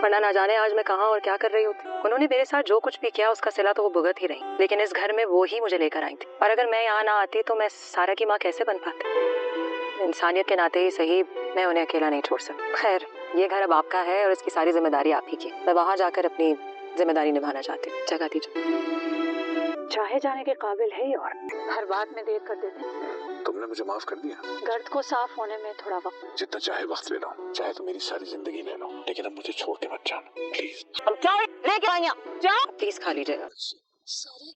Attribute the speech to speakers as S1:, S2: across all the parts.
S1: वरना ना जाने आज मैं कहाँ और क्या कर रही होती। उन्होंने मेरे साथ जो कुछ भी किया उसका सिला तो वो भुगत ही रही, लेकिन इस घर में वो ही मुझे लेकर आई थी। और अगर मैं यहाँ ना आती तो मैं सारा की माँ कैसे बन पाती। इंसानियत के नाते ही सही, मैं उन्हें अकेला नहीं छोड़ सकती। खैर, ये घर अब आपका है और इसकी सारी जिम्मेदारी आप ही की। मैं वहाँ जाकर अपनी जिम्मेदारी निभाना चाहती हूँ। जगह दीजिए। चाहे जाने के काबिल है और हर बात में देर कर देते।
S2: तुमने मुझे माफ कर दिया।
S1: गर्द को साफ होने में थोड़ा वक्त,
S2: जितना चाहे वक्त ले लो, चाहे तो मेरी सारी जिंदगी ले लो, लेकिन अब मुझे छोड़ के मत जाना प्लीज।
S1: अब चाय लेके आइया, चाय प्लीज खा लीजिएगा।
S3: सॉरी,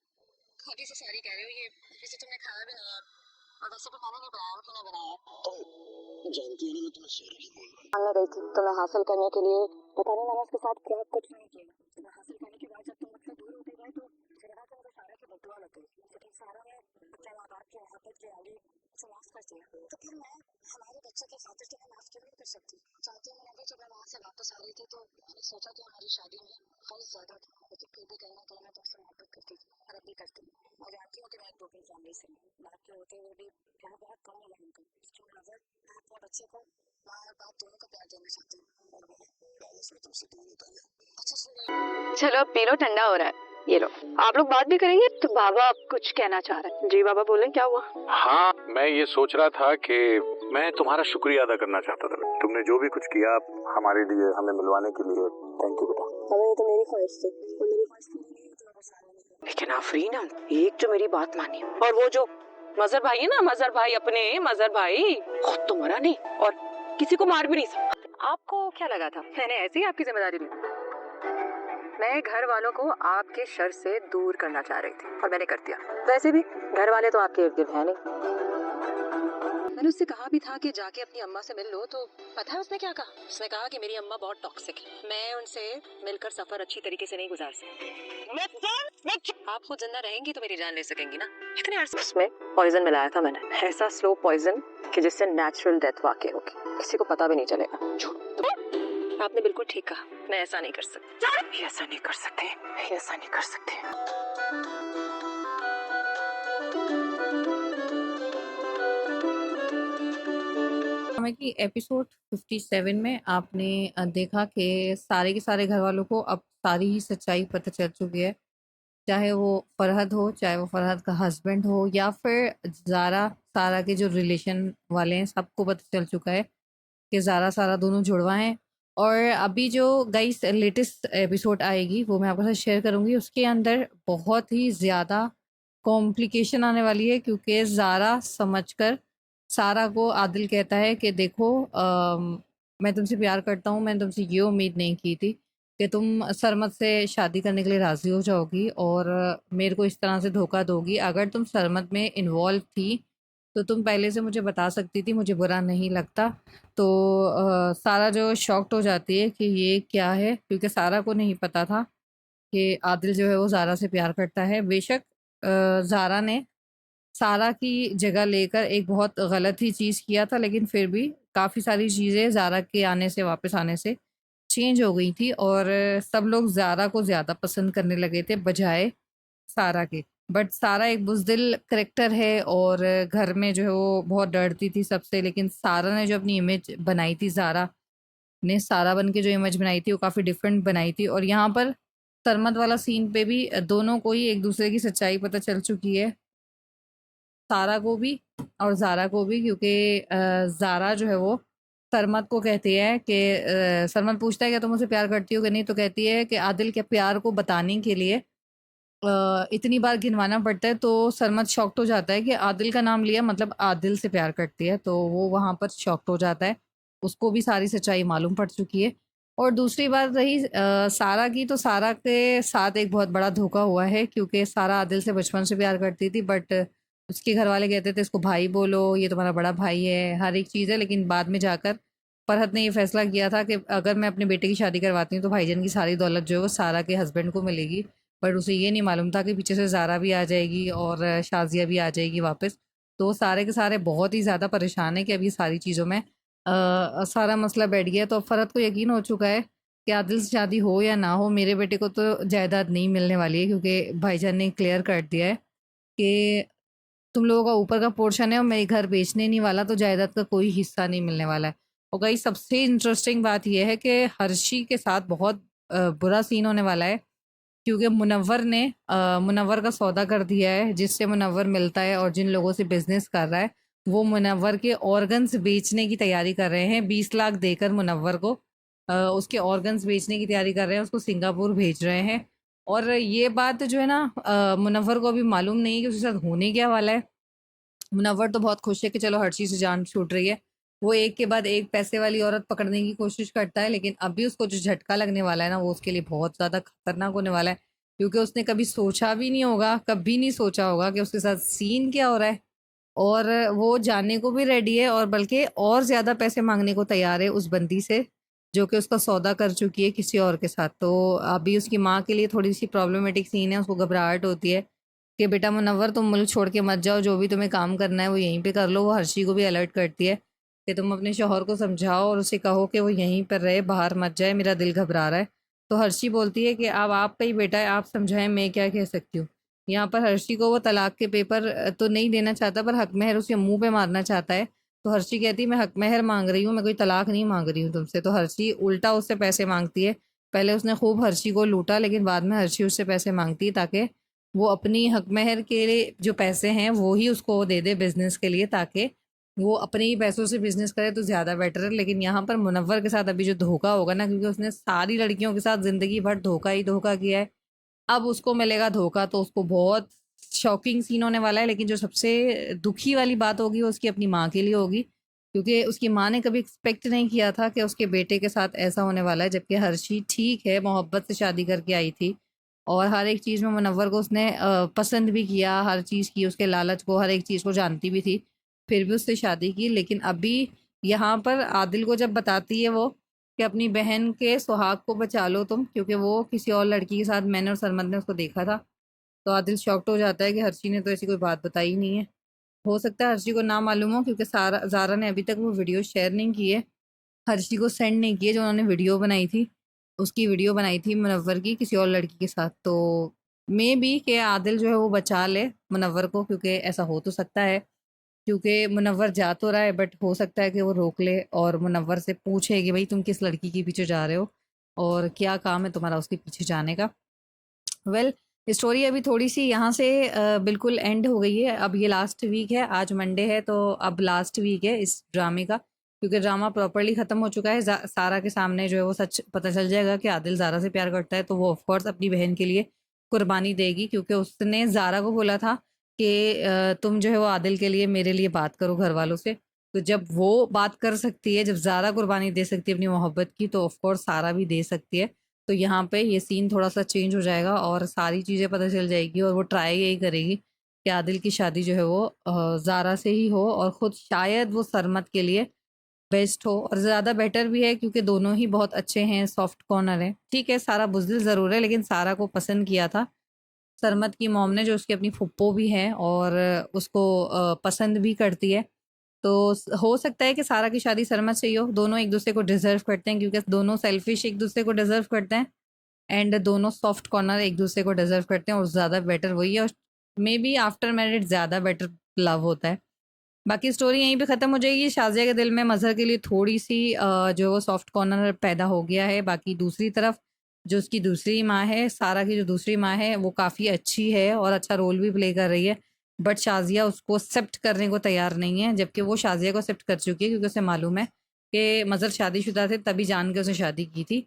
S3: अभी से सॉरी कह रही हो, ये अभी से तुमने खाया भी नहीं है और वैसे भी खाना नहीं बनाया, खाना बनाया।
S2: तुम जानती हो ना मैं तुम्हें सॉरी क्यों बोल रहा हूँ।
S1: मैं गई थी तो मैं हासिल करने के लिए, पता नहीं मैंने उसके साथ क्या कुछ नहीं किया। तो मैं हासिल करने के बाद जब तुम मुझसे दूर होते गए तो फिर यहाँ से मुझे सारा की बदुआ लग गई, लेकिन सारा ने अपने माँ बाप की मोहब्बत के आगे उसे माफ कर दिया।
S3: तो फिर मैं हमारे बच्चे की खातिर तुम्हें माफ क्यों नहीं कर सकती। चाहती हूँ मैं भी जब मैं वहाँ से वापस आ रही थी तो मैंने सोचा कि हमारी शादी में फर्ज ज्यादा था, लेकिन फिर भी कहीं ना कहीं मैं तुमसे मोहब्बत करती थी और अब भी करती हूँ। मैं जानती हूँ कि मैं एक ब्रोकन फैमिली से हूँ, बाप के होते हुए भी प्यार बहुत कम मिला उनको। इसकी नजर मैं अपने बच्चे को माँ और बाप दोनों को प्यार देना चाहती हूँ।
S2: और मैं फिर तुमसे दूर होता गया।
S3: अच्छा सुनिए,
S1: चलो अब पी लो, ठंडा हो रहा है। ये लो, आप लोग बात भी करेंगे तो बाबा कुछ कहना चाह रहे हैं। जी बाबा बोलें, क्या हुआ।
S2: हाँ, मैं ये सोच रहा था कि मैं तुम्हारा शुक्रिया अदा करना चाहता था। तुमने जो भी कुछ किया हमारे लिए, हमें मिलवाने के लिए, थैंक यू बेटा।
S1: अरे ये तो मेरी ख्वाहिश थी, और मेरी ख्वाहिश पूरी नहीं हुई तो वापस आ रही है। लेकिन आफरीन, एक जो मेरी बात मानी, और वो जो मजहर भाई है ना, मजहर भाई, अपने मजहर भाई खुद तो मरा नहीं और किसी को मार भी नहीं सकता। आपको क्या लगा था मैंने ऐसे ही आपकी जिम्मेदारी ली? मैं घर वालों को आपके शर से दूर करना चाह रही थी और मैंने कर दिया। वैसे भी घर वाले तो आपके इर्द गिर्द है नहीं। मैंने उससे कहा भी था कि जाके अपनी अम्मा से मिल लो, तो पता है उसने क्या कहा? उसने कहा कि मेरी अम्मा बहुत टॉक्सिक है, मैं उनसे मिलकर सफर अच्छी तरीके से नहीं गुजार सकती। आप खुद जिंदा रहेंगी तो मेरी जान ले सकेंगी ना। इतने अरसे उसमें पॉइजन मिलाया था मैंने, ऐसा स्लो पॉइजन कि जिससे नेचुरल डेथ वाकई होगी, किसी को पता भी नहीं चलेगा। आपने बिल्कुल ठीक कहा, मैं ऐसा नहीं कर सकती, ऐसा नहीं कर सकते, ऐसा नहीं कर सकते।
S4: हमें कि एपिसोड 57 में आपने देखा कि सारे के सारे घर वालों को अब सारी ही सच्चाई पता चल चुकी है, चाहे वो फरहद हो, चाहे वो फरहद का हस्बैंड हो, या फिर ज़ारा सारा के जो रिलेशन वाले हैं, सबको पता चल चुका है कि ज़ारा सारा दोनों जुड़वा हैं। और अभी जो गाइस लेटेस्ट एपिसोड आएगी वो मैं आपके साथ शेयर करूँगी, उसके अंदर बहुत ही ज़्यादा कॉम्प्लिकेशन आने वाली है, क्योंकि ज़ारा समझकर सारा को आदिल कहता है कि देखो मैं तुमसे प्यार करता हूँ, मैंने तुमसे ये उम्मीद नहीं की थी कि तुम सरमद से शादी करने के लिए राज़ी हो जाओगी और मेरे को इस तरह से धोखा दोगी। अगर तुम सरमद में इन्वॉल्व थी तो तुम पहले से मुझे बता सकती थी, मुझे बुरा नहीं लगता। तो सारा जो शॉक्ड हो जाती है कि ये क्या है, क्योंकि सारा को नहीं पता था कि आदिल जो है वो ज़ारा से प्यार करता है। बेशक ज़ारा ने सारा की जगह लेकर एक बहुत गलत ही चीज़ किया था, लेकिन फिर भी काफ़ी सारी चीज़ें ज़ारा के आने से, वापस आने से चेंज हो गई थी और सब लोग ज़ारा को ज़्यादा पसंद करने लगे थे बजाय सारा के। बट सारा एक बुज़दिल करैक्टर है और घर में जो है वो बहुत डरती थी सबसे, लेकिन सारा ने जो अपनी इमेज बनाई थी, ज़ारा ने सारा बन के जो इमेज बनाई थी वो काफ़ी डिफरेंट बनाई थी। और यहाँ पर सरमद वाला सीन पे भी दोनों को ही एक दूसरे की सच्चाई पता चल चुकी है, सारा को भी और ज़ारा को भी, क्योंकि ज़ारा जो है वो सरमद को कहती है कि सरमद पूछता है कि तुम मुझसे प्यार करती हो कि नहीं, तो कहती है कि आदिल के प्यार को बताने के लिए इतनी बार गिनवाना पड़ता है। तो सरमद शॉक्ड हो जाता है कि आदिल का नाम लिया मतलब आदिल से प्यार करती है, तो वो वहाँ पर शॉक्ड हो जाता है, उसको भी सारी सच्चाई मालूम पड़ चुकी है। और दूसरी बात रही सारा की, तो सारा के साथ एक बहुत बड़ा धोखा हुआ है, क्योंकि सारा आदिल से बचपन से प्यार करती थी, बट उसके घर वाले कहते थे इसको भाई बोलो, ये तुम्हारा बड़ा भाई है, हर एक चीज़ है। लेकिन बाद में जाकर फरहद ने ये फैसला किया था कि अगर मैं अपने बेटे की शादी करवाती हूँ तो भाईजान की सारी दौलत जो है वो सारा के हस्बैंड को मिलेगी। बट उसे ये नहीं मालूम था कि पीछे से ज़ारा भी आ जाएगी और शाज़िया भी आ जाएगी वापस। तो सारे के सारे बहुत ही ज़्यादा परेशान है कि अब ये सारी चीज़ों में सारा मसला बैठ गया। तो अब फरहद को यकीन हो चुका है कि आदिल से शादी हो या ना हो, मेरे बेटे को तो जायदाद नहीं मिलने वाली है, क्योंकि भाईजान ने क्लियर कर दिया है कि तुम लोगों का ऊपर का पोर्शन है और मैं घर बेचने नहीं वाला, तो जायदाद का कोई हिस्सा नहीं मिलने वाला है। और गाइस सबसे इंटरेस्टिंग बात यह है कि हर्षी के साथ बहुत बुरा सीन होने वाला है, क्योंकि मुनव्वर ने मुनव्वर का सौदा कर दिया है, जिससे मुनव्वर मिलता है और जिन लोगों से बिजनेस कर रहा है वो मुनव्वर के ऑर्गन्स बेचने की तैयारी कर रहे हैं। 20 लाख देकर मुनव्वर को उसके ऑर्गन्स बेचने की तैयारी कर रहे हैं, उसको सिंगापुर भेज रहे हैं। और ये बात जो है ना, मुनव्वर को अभी मालूम नहीं है कि उसके साथ होने क्या वाला है। मुनव्वर तो बहुत खुश है कि चलो हर्षी से जान छूट रही है। वो एक के बाद एक पैसे वाली औरत पकड़ने की कोशिश करता है, लेकिन अभी उसको जो झटका लगने वाला है ना, वो उसके लिए बहुत ज़्यादा खतरनाक होने वाला है, क्योंकि उसने कभी सोचा भी नहीं होगा, कभी नहीं सोचा होगा कि उसके साथ सीन क्या हो रहा है। और वो जाने को भी रेडी है, और बल्कि और ज़्यादा पैसे मांगने को तैयार है उस बंदी से जो कि उसका सौदा कर चुकी है किसी और के साथ। तो अभी उसकी माँ के लिए थोड़ी सी प्रॉब्लमेटिक सीन है, उसको घबराहट होती है कि बेटा मुनव्वर तुम मुल्क छोड़ के मत जाओ, जो भी तुम्हें काम करना है वो यहीं पे कर लो। वो हर्षी को भी अलर्ट करती है कि तुम अपने शौहर को समझाओ और उसे कहो कि वो यहीं पर रहे, बाहर मत जाए, मेरा दिल घबरा रहा है। तो हर्षी बोलती है कि अब आपका ही बेटा है, आप समझाएं, मैं क्या कह सकती हूँ। यहाँ पर हर्षी को वो तलाक के पेपर तो नहीं देना चाहता, पर हक महर उसके मुंह पे मारना चाहता है। तो हर्षी कहती है मैं हक महर मांग रही हूँ, मैं कोई तलाक नहीं मांग रही हूँ तुमसे। तो हर्षी उल्टा उससे पैसे मांगती है। पहले उसने खूब हर्षी को लूटा, लेकिन बाद में हर्षी उससे पैसे मांगती है ताकि वो अपनी हक महर के लिए जो पैसे हैं वो ही उसको दे दे बिजनेस के लिए, ताकि वो अपने ही पैसों से बिजनेस करे तो ज़्यादा बेटर है। लेकिन यहाँ पर मुनव्वर के साथ अभी जो धोखा होगा ना, क्योंकि उसने सारी लड़कियों के साथ ज़िंदगी भर धोखा ही धोखा किया है, अब उसको मिलेगा धोखा, तो उसको बहुत शॉकिंग सीन होने वाला है। लेकिन जो सबसे दुखी वाली बात होगी वो उसकी अपनी माँ के लिए होगी, क्योंकि उसकी माँ ने कभी एक्सपेक्ट नहीं किया था कि उसके बेटे के साथ ऐसा होने वाला है। जबकि हर्षी ठीक है, मोहब्बत से शादी करके आई थी और हर एक चीज़ में मुनव्वर को उसने पसंद भी किया, हर चीज़ की, उसके लालच को, हर एक चीज़ को जानती भी थी, फिर भी उससे शादी की। लेकिन अभी यहाँ पर आदिल को जब बताती है वो कि अपनी बहन के सुहाग को बचा लो तुम, क्योंकि वो किसी और लड़की के साथ, मैंने और सरमद ने उसको देखा था। तो आदिल शॉक्ड हो जाता है कि हर्षी ने तो ऐसी कोई बात बताई ही नहीं है। हो सकता है हर्षी को ना मालूम हो, क्योंकि सारा ज़ारा ने अभी तक वो वीडियो शेयर नहीं की है, हर्षी को सेंड नहीं की है। जो उन्होंने वीडियो बनाई थी, उसकी वीडियो बनाई थी मुनव्वर की किसी और लड़की के साथ। तो मे बी कि आदिल जो है वो बचा ले मुनव्वर को, क्योंकि ऐसा हो तो सकता है, क्योंकि मुनव्वर जा तो रहा है, बट हो सकता है कि वो रोक ले और मुनव्वर से पूछे कि भाई तुम किस लड़की के पीछे जा रहे हो और क्या काम है तुम्हारा उसके पीछे जाने का। वेल, स्टोरी अभी थोड़ी सी यहाँ से बिल्कुल एंड हो गई है। अब ये लास्ट वीक है, आज मंडे है, तो अब लास्ट वीक है इस ड्रामे का, क्योंकि ड्रामा प्रॉपर्ली ख़त्म हो चुका है। सारा के सामने जो है वो सच पता चल जाएगा कि आदिल ज़ारा से प्यार करता है, तो वो ऑफकोर्स अपनी बहन के लिए कुर्बानी देगी, क्योंकि उसने ज़ारा को बोला था कि तुम जो है वो आदिल के लिए मेरे लिए बात करो घर वालों से। तो जब वो बात कर सकती है, जब ज़ारा कुर्बानी दे सकती है अपनी मोहब्बत की, तो ऑफकोर्स सारा भी दे सकती है। तो यहाँ पे ये सीन थोड़ा सा चेंज हो जाएगा और सारी चीज़ें पता चल जाएगी, और वो ट्राई यही करेगी कि आदिल की शादी जो है वो ज़ारा से ही हो, और ख़ुद शायद वो सरमद के लिए बेस्ट हो, और ज़्यादा बेटर भी है क्योंकि दोनों ही बहुत अच्छे हैं, सॉफ्ट कॉर्नर है। ठीक है, सारा बुज़दिल ज़रूर है, लेकिन सारा को पसंद किया था सरमद की मॉम ने, जो उसकी अपनी फुप्पो भी है और उसको पसंद भी करती है। तो हो सकता है कि सारा की शादी सरमद से ही हो। दोनों एक दूसरे को डिज़र्व करते हैं, क्योंकि दोनों सेल्फिश एक दूसरे को डिज़र्व करते हैं, एंड दोनों सॉफ्ट कॉर्नर एक दूसरे को डिज़र्व करते हैं, और ज़्यादा बेटर वही है। और मे बी आफ्टर मैरिज ज़्यादा बेटर लव होता है। बाकी स्टोरी यहीं पे ख़त्म हो जाएगी। शाज़िया के दिल में मज़हर के लिए थोड़ी सी जो वो सॉफ्ट कॉर्नर पैदा हो गया है। बाकी दूसरी तरफ जो उसकी दूसरी माँ है, सारा की जो दूसरी माँ है, वो काफ़ी अच्छी है और अच्छा रोल भी प्ले कर रही है, बट शाज़िया उसको एक्सेप्ट करने को तैयार नहीं है, जबकि वो शाज़िया को एक्सेप्ट कर चुकी है, क्योंकि उसे मालूम है कि मज़हर शादीशुदा थे, तभी जान के उसने शादी की थी,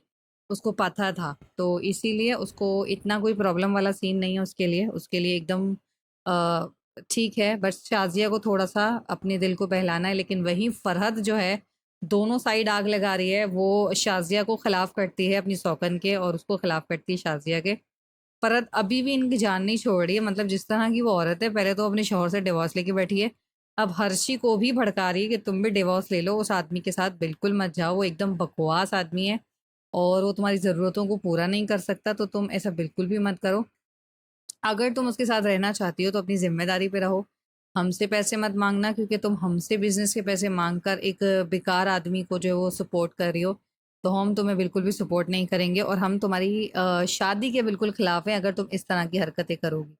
S4: उसको पता था। तो इसीलिए उसको इतना कोई प्रॉब्लम वाला सीन नहीं है उसके लिए एकदम ठीक है। बस शाज़िया को थोड़ा-सा अपने दिल को बहलाना है, लेकिन वहीं फ़रहद जो है, दोनों साइड आग लगा रही है। वो शाज़िया को ख़िलाफ़ करती है अपनी सौकन के, और उसको ख़िलाफ़ करती है शाज़िया के। फ़रहद अभी भी इनकी जान नहीं छोड़ रही है, मतलब जिस तरह की वो औरत है, पहले तो अपने शौहर से डिवोर्स लेके बैठी है, अब हर्षी को भी भड़का रही है कि तुम भी डिवोर्स ले लो, उस आदमी के साथ बिल्कुल मत जाओ, वो एकदम बकवास आदमी है और वो तुम्हारी ज़रूरतों को पूरा नहीं कर सकता, तो तुम ऐसा बिल्कुल भी मत करो। अगर तुम उसके साथ रहना चाहती हो तो अपनी ज़िम्मेदारी पे रहो, हमसे पैसे मत मांगना, क्योंकि तुम हमसे बिज़नेस के पैसे मांग कर एक बेकार आदमी को जो है वो सपोर्ट कर रही हो, तो हम तुम्हें बिल्कुल भी सपोर्ट नहीं करेंगे, और हम तुम्हारी शादी के बिल्कुल ख़िलाफ़ हैं अगर तुम इस तरह की हरकतें करोगी।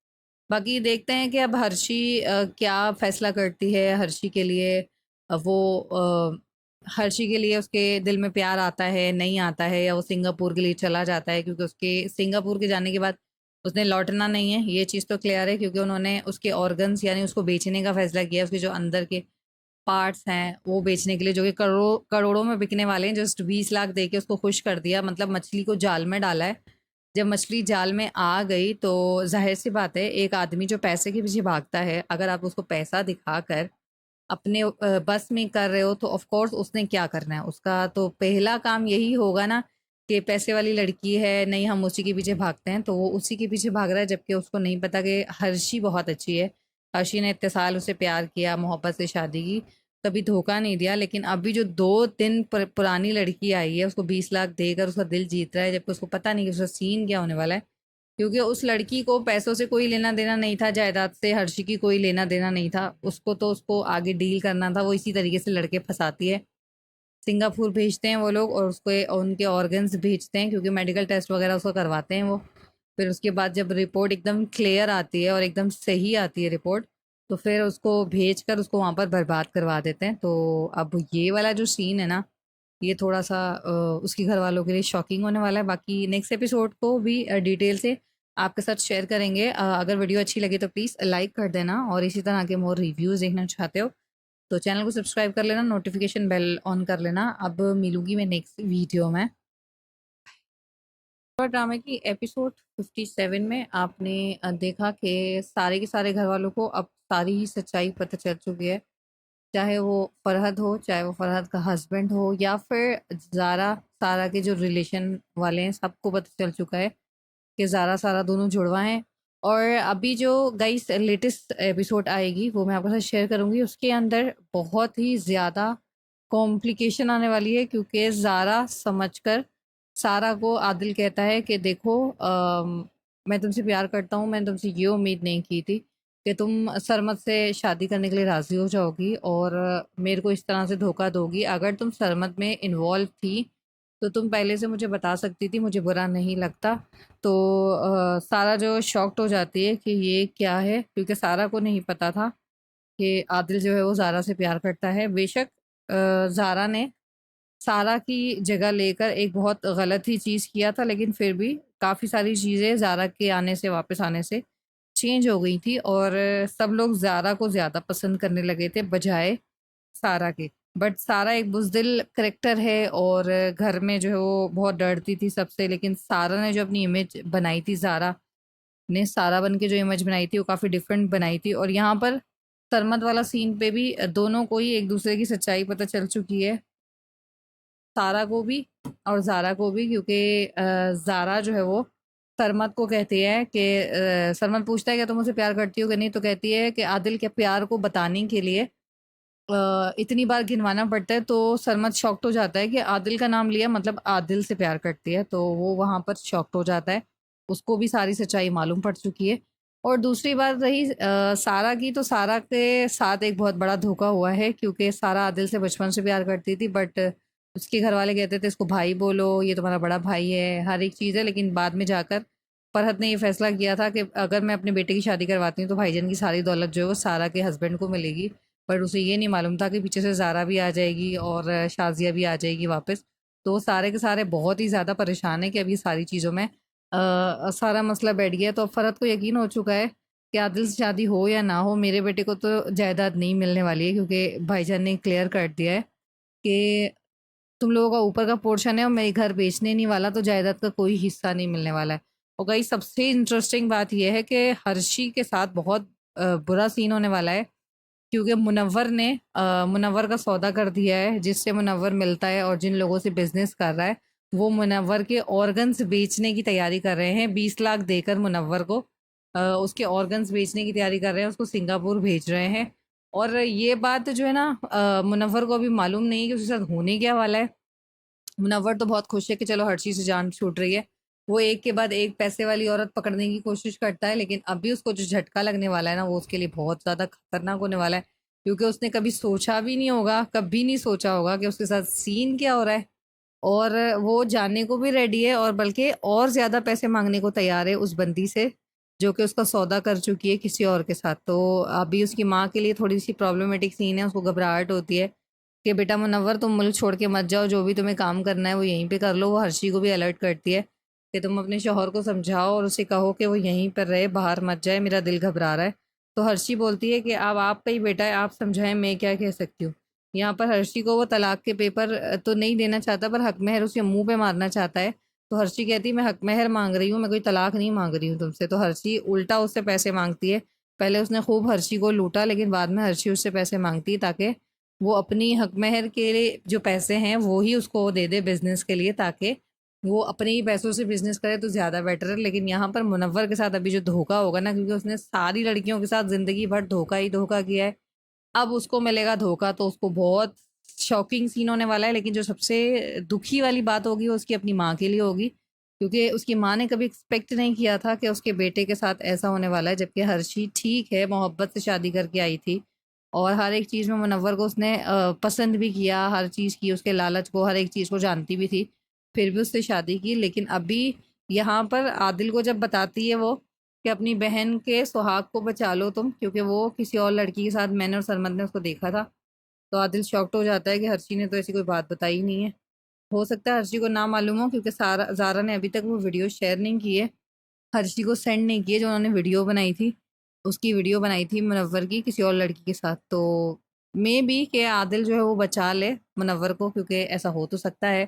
S4: बाकी देखते हैं कि अब हर्षी क्या फ़ैसला करती है। हर्षी के लिए वो हर्षी के लिए उसके दिल में प्यार आता है, नहीं आता है, या वो सिंगापुर के लिए चला जाता है, क्योंकि उसके सिंगापुर के जाने के बाद उसने लौटना नहीं है, ये चीज़ तो क्लियर है, क्योंकि उन्होंने उसके ऑर्गन्स यानी उसको बेचने का फैसला किया। उसके जो अंदर के पार्ट्स हैं वो बेचने के लिए, जो कि करोड़ों में बिकने वाले हैं। जस्ट 20 लाख दे के उसको खुश कर दिया, मतलब मछली को जाल में डाला है। जब मछली जाल में आ गई तो जाहिर सी बात है, एक आदमी जो पैसे के पीछे भागता है, अगर आप उसको पैसा दिखाकर अपने बस में कर रहे हो तो ऑफ कोर्स उसने क्या करना है, उसका तो पहला काम यही होगा ना कि पैसे वाली लड़की है, नहीं हम उसी के पीछे भागते हैं। तो वो उसी के पीछे भाग रहा है, जबकि उसको नहीं पता कि हर्षी बहुत अच्छी है। हर्षी ने इतने साल उसे प्यार किया, मोहब्बत से शादी की, कभी धोखा नहीं दिया। लेकिन अभी जो 2 दिन पुरानी लड़की आई है, उसको 20 लाख देकर उसका दिल जीत रहा है, जबकि उसको पता नहीं कि उसका सीन क्या होने वाला है। क्योंकि उस लड़की को पैसों से कोई लेना देना नहीं था, जायदाद से हर्षी की कोई लेना देना नहीं था। उसको तो उसको आगे डील करना था। वो इसी तरीके से लड़के फंसाती है। सिंगापुर भेजते हैं वो लोग, और उसको उनके ऑर्गन्स भेजते हैं, क्योंकि मेडिकल टेस्ट वगैरह उसको करवाते हैं वो। फिर उसके बाद जब रिपोर्ट एकदम क्लियर आती है और एकदम सही आती है रिपोर्ट, तो फिर उसको भेज कर उसको वहाँ पर बर्बाद करवा देते हैं। तो अब ये वाला जो सीन है ना, ये थोड़ा सा उसके घर वालों के लिए शॉकिंग होने वाला है। बाकी नेक्स्ट एपिसोड को भी डिटेल से आपके साथ शेयर करेंगे। अगर वीडियो अच्छी लगी तो प्लीज़ लाइक कर देना, और इसी तरह के मोर रिव्यूज़ देखना चाहते हो तो चैनल को सब्सक्राइब कर लेना, नोटिफिकेशन बेल ऑन कर लेना। अब मिलूंगी मैं नेक्स्ट वीडियो में। और ड्रामा की एपिसोड 57 में आपने देखा कि सारे के सारे घर वालों को अब सारी ही सच्चाई पता चल चुकी है। चाहे वो फरहद हो, चाहे वो फरहद का हस्बैंड हो, या फिर ज़ारा सारा के जो रिलेशन वाले हैं, सबको पता चल चुका है कि ज़ारा सारा दोनों जुड़वा हैं। और अभी जो गाइस लेटेस्ट एपिसोड आएगी वो मैं आपके साथ शेयर करूँगी। उसके अंदर बहुत ही ज़्यादा कॉम्प्लिकेशन आने वाली है, क्योंकि ज़ारा समझकर सारा को आदिल कहता है कि देखो मैं तुमसे प्यार करता हूँ, मैंने तुमसे ये उम्मीद नहीं की थी कि तुम सरमत से शादी करने के लिए राज़ी हो जाओगी और मेरे को इस तरह से धोखा दोगी। अगर तुम सरमत में इन्वॉल्व थी तो तुम पहले से मुझे बता सकती थी, मुझे बुरा नहीं लगता। तो सारा जो शॉक्ड हो जाती है कि ये क्या है, क्योंकि सारा को नहीं पता था कि आदिल जो है वो ज़ारा से प्यार करता है। बेशक ज़ारा ने सारा की जगह लेकर एक बहुत गलत ही चीज़ किया था, लेकिन फिर भी काफ़ी सारी चीज़ें ज़ारा के आने से, वापस आने से चेंज हो गई थी, और सब लोग ज़ारा को ज़्यादा पसंद करने लगे थे बजाय सारा के। बट सारा एक बुज़दिल करैक्टर है, और घर में जो है वो बहुत डरती थी सबसे। लेकिन सारा ने जो अपनी इमेज बनाई थी, ज़ारा ने सारा बन के जो इमेज बनाई थी वो काफ़ी डिफरेंट बनाई थी। और यहाँ पर सरमत वाला सीन पे भी दोनों को ही एक दूसरे की सच्चाई पता चल चुकी है, सारा को भी और ज़ारा को भी। क्योंकि ज़ारा जो है वो सरमत को कहती है कि सरमत पूछता है कि तुम मुझसे प्यार करती हो कि नहीं, तो कहती है कि आदिल के प्यार को बताने के लिए इतनी बार गिनवाना पड़ता है। तो सरमत शॉक्ड हो जाता है कि आदिल का नाम लिया मतलब आदिल से प्यार करती है, तो वो वहाँ पर शॉक्ड हो जाता है। उसको भी सारी सच्चाई मालूम पड़ चुकी है। और दूसरी बात रही सारा की, तो सारा के साथ एक बहुत बड़ा धोखा हुआ है, क्योंकि सारा आदिल से बचपन से प्यार करती थी। बट उसके घर वाले कहते थे इसको भाई बोलो, ये तुम्हारा बड़ा भाई है, हर एक चीज़ है। लेकिन बाद में जाकर फरहद ने ये फैसला किया था कि अगर मैं अपने बेटे की शादी करवाती हूँ तो भाईजान की सारी दौलत जो है वो सारा के हस्बैंड को मिलेगी। पर उसे ये नहीं मालूम था कि पीछे से ज़ारा भी आ जाएगी और शाज़िया भी आ जाएगी वापस। तो वो सारे के सारे बहुत ही ज़्यादा परेशान है कि अभी सारी चीज़ों में सारा मसला बैठ गया। तो अब फरहद को यकीन हो चुका है कि आदिल से शादी हो या ना हो, मेरे बेटे को तो जायदाद नहीं मिलने वाली है, क्योंकि भाईजान ने क्लियर कर दिया है कि तुम लोगों का ऊपर का पोर्शन है और मैं घर बेचने नहीं वाला, तो जायदाद का कोई हिस्सा नहीं मिलने वाला है। और कई सबसे इंटरेस्टिंग बात यह है कि हर्षी के साथ बहुत बुरा सीन होने वाला है, क्योंकि मुनव्वर ने मुनव्वर का सौदा कर दिया है, जिससे मुनव्वर मिलता है और जिन लोगों से बिजनेस कर रहा है वो मुनव्वर के ऑर्गन्स बेचने की तैयारी कर रहे हैं। 20 लाख देकर मुनव्वर को उसके ऑर्गन्स बेचने की तैयारी कर रहे हैं, उसको सिंगापुर भेज रहे हैं। और ये बात जो है ना, मुनव्वर को अभी मालूम नहीं है कि उसके साथ होने क्या वाला है। मुनव्वर तो बहुत खुश है कि चलो हर चीज़ से जान छूट रही है। वो एक के बाद एक पैसे वाली औरत पकड़ने की कोशिश करता है, लेकिन अभी उसको जो झटका लगने वाला है ना, वो उसके लिए बहुत ज़्यादा खतरनाक होने वाला है। क्योंकि उसने कभी सोचा भी नहीं होगा, कभी नहीं सोचा होगा कि उसके साथ सीन क्या हो रहा है। और वो जानने को भी रेडी है, और बल्कि और ज़्यादा पैसे मांगने को तैयार है उस बंदी से जो कि उसका सौदा कर चुकी है किसी और के साथ। तो अभी उसकी माँ के लिए थोड़ी सी प्रॉब्लमेटिक सीन है, उसको घबराहट होती है कि बेटा मुनव्वर तुम मुल्क छोड़ के मत जाओ, जो भी तुम्हें काम करना है वो यहीं पे कर लो। वो हर्षी को भी अलर्ट करती है कि तुम अपने शौहर को समझाओ और उसे कहो कि वो यहीं पर रहे, बाहर मत जाए, मेरा दिल घबरा रहा है। तो हर्षी बोलती है कि अब आपका ही बेटा है, आप समझाएं, मैं क्या कह सकती हूँ। यहाँ पर हर्षी को वो तलाक के पेपर तो नहीं देना चाहता, पर हक महर उसके मुंह पे मारना चाहता है। तो हर्षी कहती है मैं हक महर मांग रही हूँ, मैं कोई तलाक नहीं मांग रही हूँ तुमसे। तो हर्षी उल्टा उससे पैसे मांगती है। पहले उसने खूब हर्षी को लूटा, लेकिन बाद में हर्षी उससे पैसे मांगती है ताकि वो अपनी हक महर के लिए जो पैसे हैं वो ही उसको दे दे बिजनेस के लिए, ताकि वो अपने ही पैसों से बिजनेस करे तो ज़्यादा बेटर है। लेकिन यहाँ पर मुनव्वर के साथ अभी जो धोखा होगा ना, क्योंकि उसने सारी लड़कियों के साथ ज़िंदगी भर धोखा ही धोखा किया है, अब उसको मिलेगा धोखा तो उसको बहुत शॉकिंग सीन होने वाला है। लेकिन जो सबसे दुखी वाली बात होगी वो उसकी अपनी माँ के लिए होगी, क्योंकि उसकी माँ ने कभी एक्सपेक्ट नहीं किया था कि उसके बेटे के साथ ऐसा होने वाला है। जबकि हर्षी ठीक है, मोहब्बत से शादी करके आई थी और हर एक चीज़ में मुनव्वर को उसने पसंद भी किया, हर चीज़ की, उसके लालच को, हर एक चीज़ को जानती भी थी, फिर भी उससे शादी की। लेकिन अभी यहाँ पर आदिल को जब बताती है वो कि अपनी बहन के सुहाग को बचा लो तुम, क्योंकि वो किसी और लड़की के साथ, मैंने और सरमद ने उसको देखा था। तो आदिल शॉक्ड हो जाता है कि हर्षी ने तो ऐसी कोई बात बताई ही नहीं है। हो सकता है हर्षी को ना मालूम हो, क्योंकि सारा ज़ारा ने अभी तक वो वीडियो शेयर नहीं की है, हर्षी को सेंड नहीं की है। जो उन्होंने वीडियो बनाई थी, उसकी वीडियो बनाई थी मुनव्वर की किसी और लड़की के साथ। तो मे बी कि आदिल जो है वो बचा ले मुनव्वर को, क्योंकि ऐसा हो तो सकता है,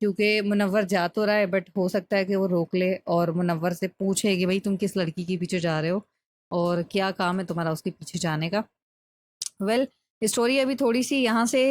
S4: क्योंकि मुनव्वर जा तो रहा है, बट हो सकता है कि वो रोक ले और मुनव्वर से पूछे कि भाई तुम किस लड़की के पीछे जा रहे हो और क्या काम है तुम्हारा उसके पीछे जाने का। वेल, स्टोरी अभी थोड़ी सी यहाँ से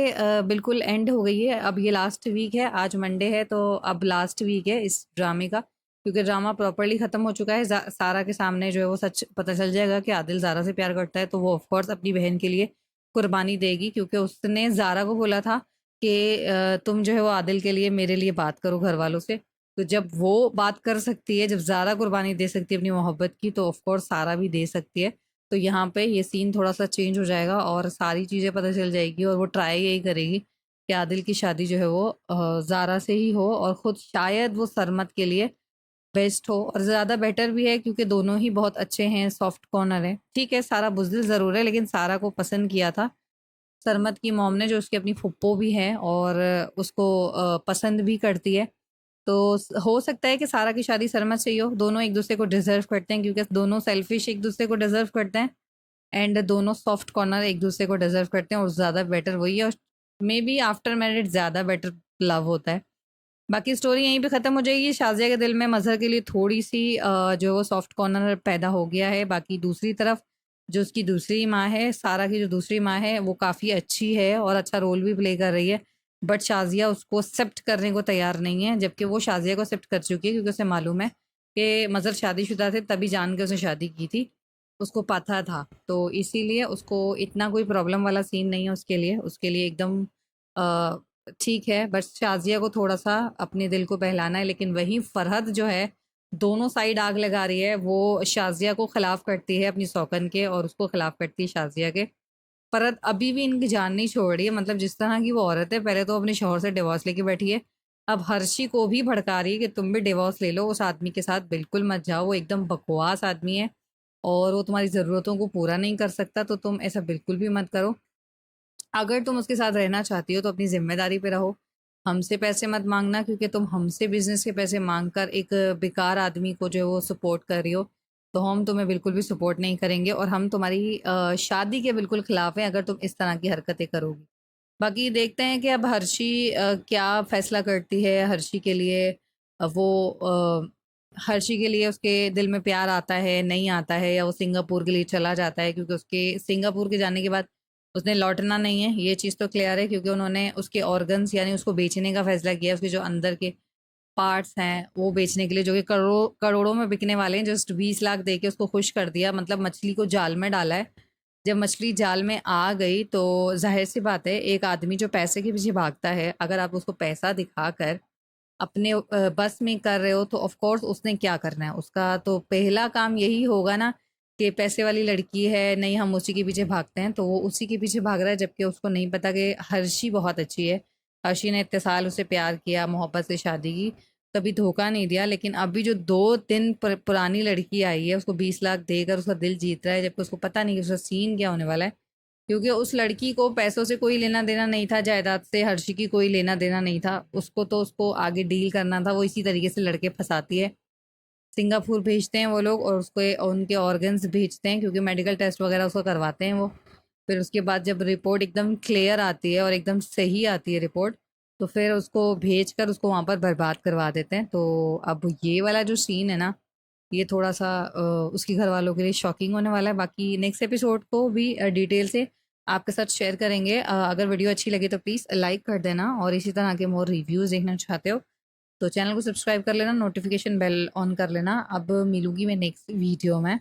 S4: बिल्कुल एंड हो गई है। अब ये लास्ट वीक है, आज मंडे है, तो अब लास्ट वीक है इस ड्रामे का, क्योंकि ड्रामा प्रॉपरली ख़त्म हो चुका है। सारा के सामने जो है वो सच पता चल जाएगा कि आदिल ज़ारा से प्यार करता है, तो वो ऑफकोर्स अपनी बहन के लिए कुर्बानी देगी, क्योंकि उसने ज़ारा को बोला था कि तुम जो है वो आदिल के लिए मेरे लिए बात करो घर वालों से। तो जब वो बात कर सकती है, जब ज़ारा कुर्बानी दे सकती है अपनी मोहब्बत की, तो ऑफकोर्स सारा भी दे सकती है। तो यहाँ पे ये सीन थोड़ा सा चेंज हो जाएगा और सारी चीज़ें पता चल जाएगी, और वो ट्राई यही करेगी कि आदिल की शादी जो है वो ज़ारा से ही हो, और ख़ुद शायद वो सरमत के लिए बेस्ट हो, और ज़्यादा बेटर भी है क्योंकि दोनों ही बहुत अच्छे हैं, सॉफ्ट कॉर्नर है। ठीक है, सारा बुज़दिल ज़रूर है, लेकिन सारा को पसंद किया था सरमत की मॉम ने, जो उसकी अपनी फुप्पो भी है और उसको पसंद भी करती है। तो हो सकता है कि सारा की शादी सरमत से ही हो। दोनों एक दूसरे को डिज़र्व करते हैं, क्योंकि दोनों सेल्फिश एक दूसरे को डिज़र्व करते हैं, एंड दोनों सॉफ्ट कॉर्नर एक दूसरे को डिज़र्व करते हैं, और ज़्यादा बेटर वही है। और मे बी आफ्टर मैरिज ज़्यादा बेटर लव होता है। बाकी स्टोरी यहीं पे ख़त्म हो जाएगी। शाज़िया के दिल में मज़हर के लिए थोड़ी सी जो वो सॉफ्ट कॉर्नर पैदा हो गया है। बाकी दूसरी तरफ जो उसकी दूसरी माँ है, सारा की जो दूसरी माँ है, वो काफ़ी अच्छी है और अच्छा रोल भी प्ले कर रही है, बट शाज़िया उसको एक्सेप्ट करने को तैयार नहीं है, जबकि वो शाज़िया को एक्सेप्ट कर चुकी है, क्योंकि उसे मालूम है कि मज़हर शादीशुदा थे, तभी जान के उसने शादी की थी, उसको पता था। तो इसीलिए उसको इतना कोई प्रॉब्लम वाला सीन नहीं है उसके लिए एकदम ठीक है। बस शाज़िया को थोड़ा सा अपने दिल को बहलाना है। लेकिन वहीं फ़रहद जो है, दोनों साइड आग लगा रही है। वो शाज़िया को ख़िलाफ़ करती है अपनी सौकन के, और उसको ख़िलाफ़ करती है शाज़िया के। फ़रहद अभी भी इनकी जान नहीं छोड़ रही है, मतलब जिस तरह की वो औरत है, पहले तो अपने शौहर से डिवोर्स लेके बैठी है, अब हर्षी को भी भड़का रही है कि तुम भी डिवोर्स ले लो, उस आदमी के साथ बिल्कुल मत जाओ, वो एकदम बकवास आदमी है और वो तुम्हारी ज़रूरतों को पूरा नहीं कर सकता, तो तुम ऐसा बिल्कुल भी मत करो। अगर तुम उसके साथ रहना चाहती हो तो अपनी ज़िम्मेदारी पे रहो, हमसे पैसे मत मांगना, क्योंकि तुम हमसे बिज़नेस के पैसे मांग कर एक बेकार आदमी को जो है वो सपोर्ट कर रही हो, तो हम तुम्हें बिल्कुल भी सपोर्ट नहीं करेंगे, और हम तुम्हारी शादी के बिल्कुल ख़िलाफ़ हैं अगर तुम इस तरह की हरकतें करोगी। बाकी देखते हैं कि अब हर्षी क्या फ़ैसला करती है। हर्षी के लिए हर्षी के लिए उसके दिल में प्यार आता है, नहीं आता है, या वो सिंगापुर के लिए चला जाता है, क्योंकि उसके सिंगापुर के जाने के बाद उसने लौटना नहीं है, ये चीज़ तो क्लियर है, क्योंकि उन्होंने उसके ऑर्गन्स यानी उसको बेचने का फ़ैसला किया। उसके जो अंदर के पार्ट्स हैं वो बेचने के लिए, जो कि करोड़ों में बिकने वाले हैं। जस्ट 20 लाख दे के उसको खुश कर दिया, मतलब मछली को जाल में डाला है। जब मछली जाल में आ गई तो जाहिर सी बात है, एक आदमी जो पैसे के पीछे भागता है, अगर आप उसको पैसा दिखाकर अपने बस में कर रहे हो, तो ऑफ कोर्स उसने क्या करना है, उसका तो पहला काम यही होगा ना कि पैसे वाली लड़की है, नहीं हम उसी के पीछे भागते हैं, तो वो उसी के पीछे भाग रहा है, जबकि उसको नहीं पता कि हर्षी बहुत अच्छी है। हर्षी ने इतने साल उसे प्यार किया, मोहब्बत से शादी की, कभी धोखा नहीं दिया। लेकिन अभी जो 2-3 पुरानी लड़की आई है, उसको 20 लाख देकर उसका दिल जीत रहा है, जबकि उसको पता नहीं कि उसका सीन क्या होने वाला है। क्योंकि उस लड़की को पैसों से कोई लेना देना नहीं था, जायदाद से हर्षी की कोई लेना देना नहीं था, उसको तो उसको आगे डील करना था। वो इसी तरीके से लड़के फंसाती है। सिंगापुर भेजते हैं वो लोग और उसको उनके ऑर्गन्स भेजते हैं, क्योंकि मेडिकल टेस्ट वगैरह उसको करवाते हैं वो। फिर उसके बाद जब रिपोर्ट एकदम क्लियर आती है और एकदम सही आती है रिपोर्ट, तो फिर उसको भेज कर उसको वहाँ पर बर्बाद करवा देते हैं। तो अब ये वाला जो सीन है ना, ये थोड़ा सा उसके घर वालों के लिए शॉकिंग होने वाला है। बाकी नेक्स्ट एपिसोड को भी डिटेल से आपके साथ शेयर करेंगे। अगर वीडियो अच्छी लगे तो प्लीज़ लाइक कर देना, और इसी तरह के मोर रिव्यूज़ देखना चाहते हो तो चैनल को सब्सक्राइब कर लेना, नोटिफिकेशन बेल ऑन कर लेना। अब मिलूंगी मैं नेक्स्ट वीडियो में।